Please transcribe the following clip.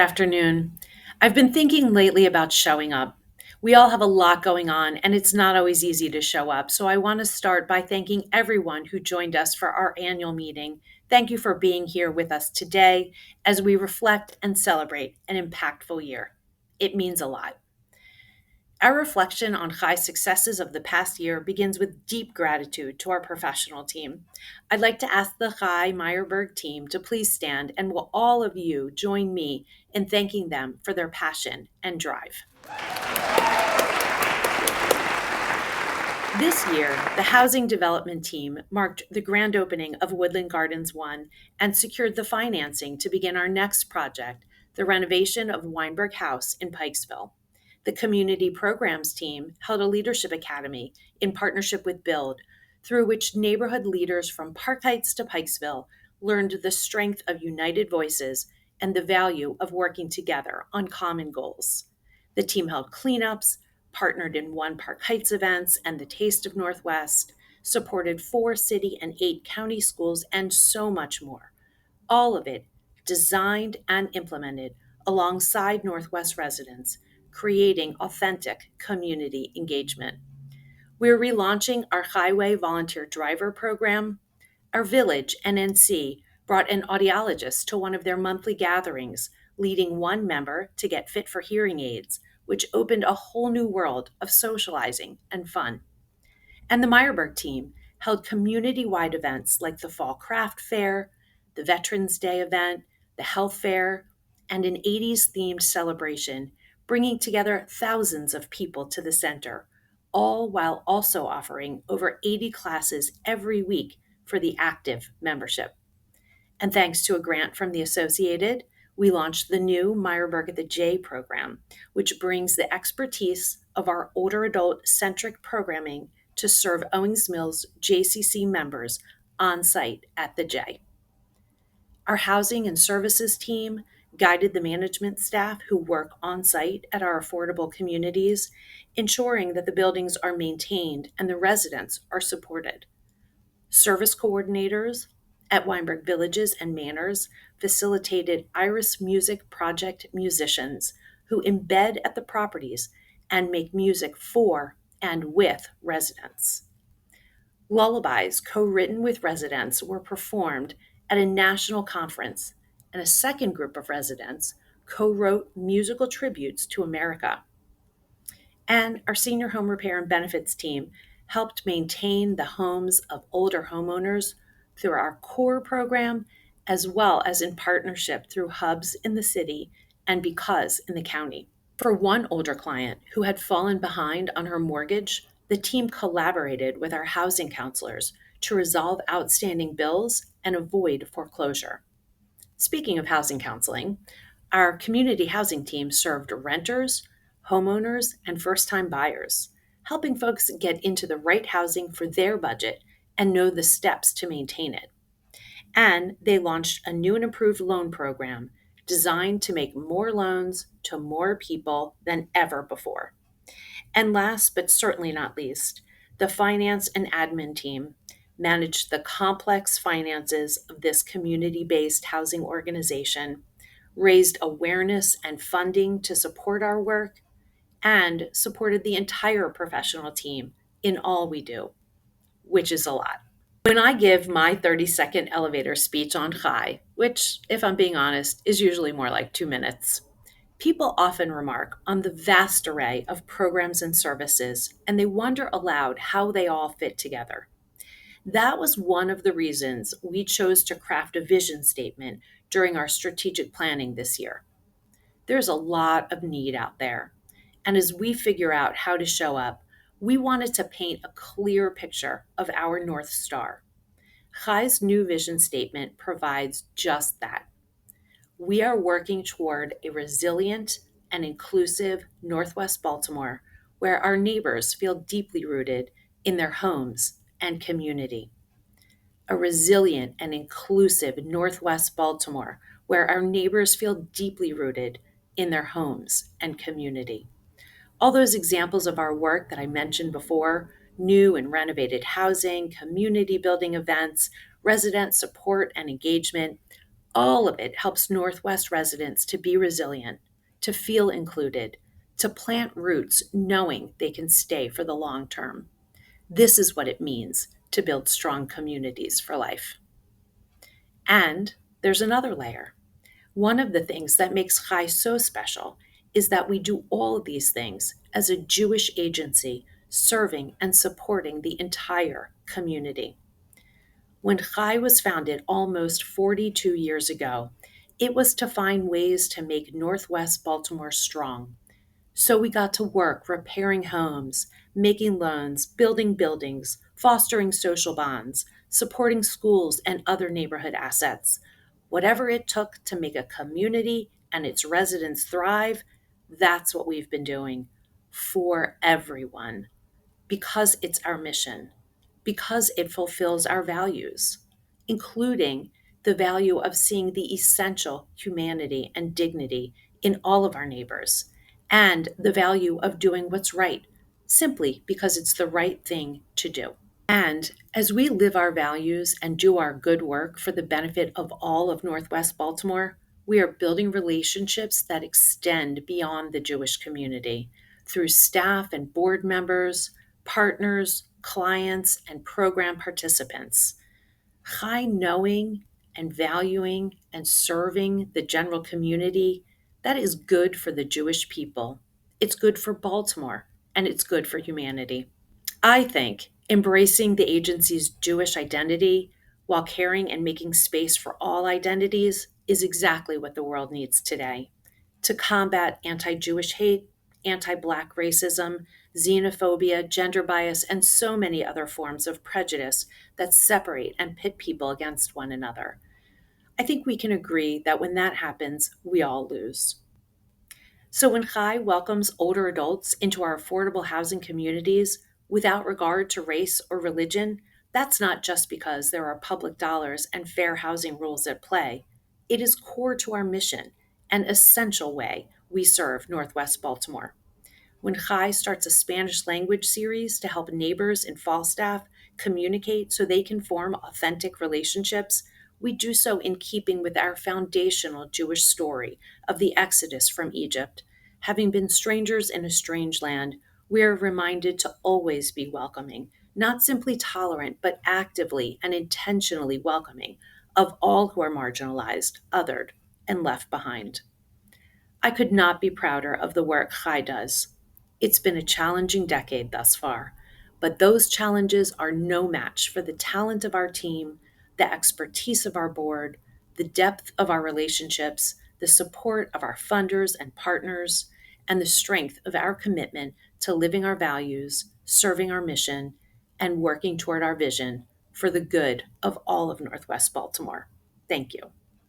Afternoon. I've been thinking lately about showing up. We all have a lot going on, and it's not always easy to show up. So I want to start by thanking everyone who joined us for our annual meeting. Thank you for being here with us today as we reflect and celebrate an impactful year. It means a lot. Our reflection on high successes of the past year begins with deep gratitude to our professional team. I'd like to ask the Chai Meyerberg team to please stand, and will all of you join me in thanking them for their passion and drive? This year, the Housing Development Team marked the grand opening of Woodland Gardens 1 and secured the financing to begin our next project, the renovation of Weinberg House in Pikesville. The Community Programs Team held a leadership academy in partnership with Build, through which neighborhood leaders from Park Heights to Pikesville learned the strength of united voices and the value of working together on common goals. The team held cleanups, partnered in One Park Heights events and the Taste of Northwest, supported 4 city and 8 county schools, and so much more. All of it designed and implemented alongside Northwest residents, creating authentic community engagement. We're relaunching our Highway Volunteer Driver program. Our village, NNC, brought an audiologist to one of their monthly gatherings, leading one member to get fit for hearing aids, which opened a whole new world of socializing and fun. And the Meyerberg team held community-wide events like the Fall Craft Fair, the Veterans Day event, the Health Fair, and an 80s themed celebration, bringing together thousands of people to the center, all while also offering over 80 classes every week for the active membership. And thanks to a grant from the Associated, we launched the new Meyerberg at the J program, which brings the expertise of our older adult centric programming to serve Owings Mills JCC members on site at the J. Our housing and services team guided the management staff who work on site at our affordable communities, ensuring that the buildings are maintained and the residents are supported. Service coordinators at Weinberg Villages and Manors facilitated Iris Music Project musicians who embed at the properties and make music for and with residents. Lullabies co-written with residents were performed at a national conference, and a second group of residents co-wrote musical tributes to America. And our senior home repair and benefits team helped maintain the homes of older homeowners through our core program, as well as in partnership through hubs in the city and because in the county. For one older client who had fallen behind on her mortgage, the team collaborated with our housing counselors to resolve outstanding bills and avoid foreclosure. Speaking of housing counseling, our community housing team served renters, homeowners, and first-time buyers, helping folks get into the right housing for their budget and know the steps to maintain it. And they launched a new and improved loan program designed to make more loans to more people than ever before. And last but certainly not least, the finance and admin team managed the complex finances of this community-based housing organization, raised awareness and funding to support our work, and supported the entire professional team in all we do, which is a lot. When I give my 30-second elevator speech on Chai, which, if I'm being honest, is usually more like 2 minutes, people often remark on the vast array of programs and services, and they wonder aloud how they all fit together. That was one of the reasons we chose to craft a vision statement during our strategic planning this year. There's a lot of need out there, and as we figure out how to show up, we wanted to paint a clear picture of our North Star. Chai's new vision statement provides just that. We are working toward a resilient and inclusive Northwest Baltimore where our neighbors feel deeply rooted in their homes and community. A resilient and inclusive Northwest Baltimore where our neighbors feel deeply rooted in their homes and community. All those examples of our work that I mentioned before, new and renovated housing, community building events, resident support and engagement, All of it helps Northwest residents to be resilient, to feel included, to plant roots knowing they can stay for the long term. This is what it means to build strong communities for life. And there's another layer. One of the things that makes Chai so special is that we do all of these things as a Jewish agency serving and supporting the entire community. When Chai was founded almost 42 years ago, it was to find ways to make Northwest Baltimore strong. So we got to work repairing homes, making loans, building buildings, fostering social bonds, supporting schools and other neighborhood assets. Whatever it took to make a community and its residents thrive, that's what we've been doing for everyone because it's our mission, because it fulfills our values, including the value of seeing the essential humanity and dignity in all of our neighbors, and the value of doing what's right, simply because it's the right thing to do. And as we live our values and do our good work for the benefit of all of Northwest Baltimore, we are building relationships that extend beyond the Jewish community through staff and board members, partners, clients, and program participants. High knowing and valuing and serving the general community, that is good for the Jewish people. It's good for Baltimore, and it's good for humanity. I think embracing the agency's Jewish identity while caring and making space for all identities is exactly what the world needs today to combat anti Jewish hate, anti Black racism, xenophobia, gender bias, and so many other forms of prejudice that separate and pit people against one another. I think we can agree that when that happens, we all lose. So when Chai welcomes older adults into our affordable housing communities without regard to race or religion, that's not just because there are public dollars and fair housing rules at play. It is core to our mission, an essential way we serve Northwest Baltimore. When Chai starts a Spanish language series to help neighbors in Falstaff communicate so they can form authentic relationships, we do so in keeping with our foundational Jewish story of the Exodus from Egypt. Having been strangers in a strange land, we are reminded to always be welcoming, not simply tolerant, but actively and intentionally welcoming of all who are marginalized, othered, and left behind. I could not be prouder of the work Chai does. It's been a challenging decade thus far, but those challenges are no match for the talent of our team, the expertise of our board, the depth of our relationships, the support of our funders and partners, and the strength of our commitment to living our values, serving our mission, and working toward our vision for the good of all of Northwest Baltimore. Thank you.